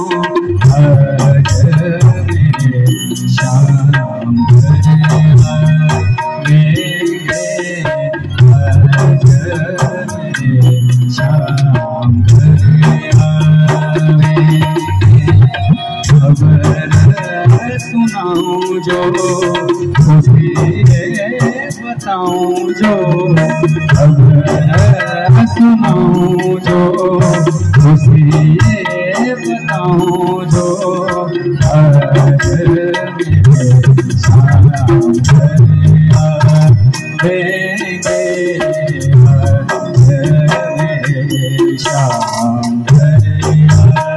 आज मेरे श्याम घर आवेंगे, आज मेरे श्याम घर आवेंगे। खबर सुनाऊं जो खुशी बताऊं जो, खबर सुनाऊं जो खुशी बताऊं जो, आज मेरे श्याम घर आवेंगे, आज मेरे श्याम घर आवेंगे।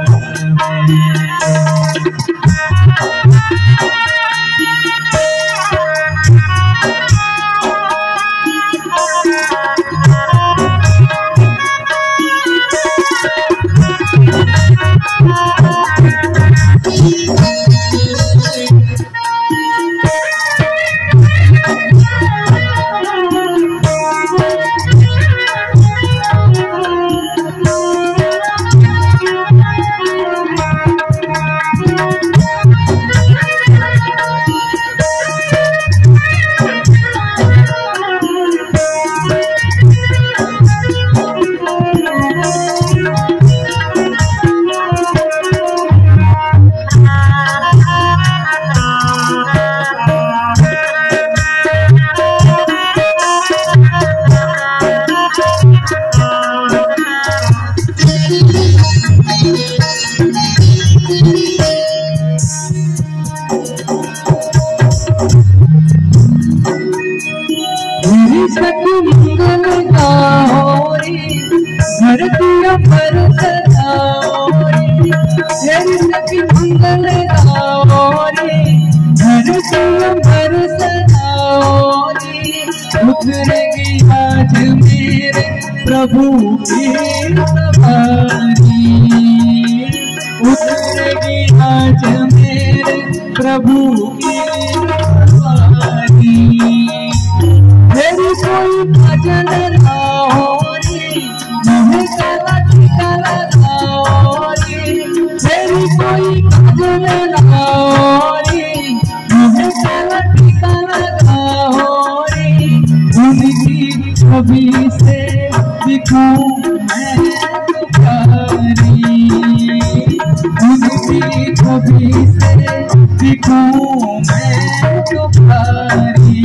मंगल गाओरी धरती पर सदाओरी, तेरी सखी मंगल गाओरी धरती पर सदाओरी। उतरेगी आज मेरे प्रभु की सवारी, उतरेगी आज मेरे प्रभु की सवारी। मेरी कोई भजन लाओरी, मैं काला ठिकाना लाओरी, मेरी कोई भजन लाओरी, मैं काला ठिकाना लाओरी। उनकी छवि से दिखूं मैं तुम्हारी, उनकी छवि से दिखूं मैं तुम्हारी।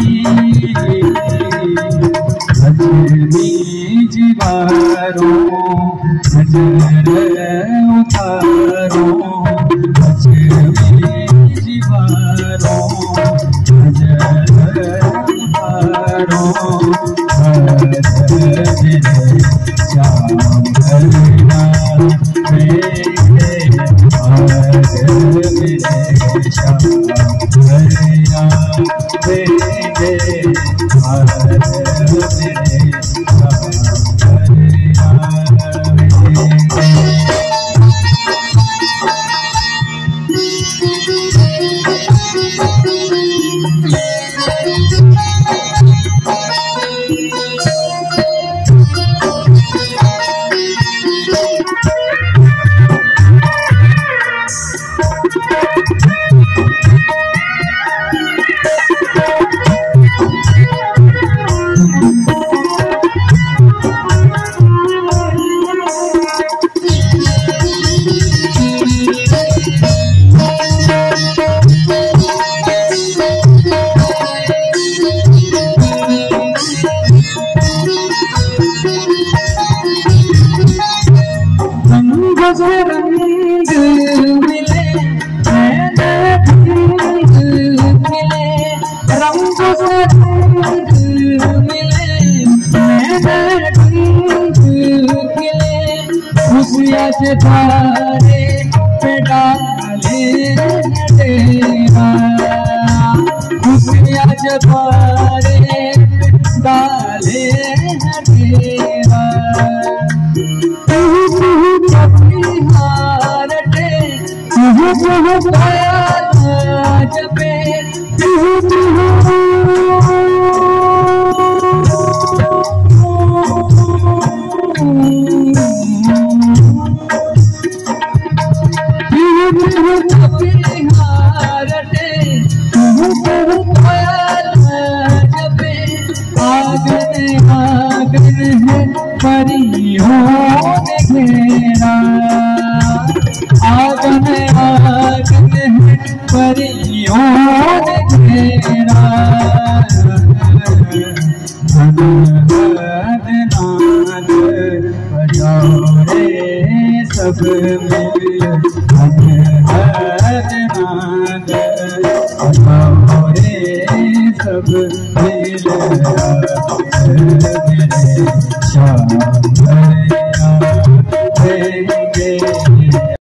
भजनी जीवारो भजन उतारो, भजनी जीवारो भजन उतारो। आज मेरे श्याम घर आवेंगे, आज मेरे श्याम घर आवेंगे, आज मेरे श्याम घर आवेंगे। रंग मिले रंग मिले खुशियाँ से धारे पे डाले डेरा, खुशियाँ से धारे डाले डेरा। जबे रटे कोयल जबे आगन आगन है परियों ने घेरा आगन आगन है परियों ने घेरा नाद बजाओ रे सब मिल नाद बजाओ रे सब मिल मेरे श्याम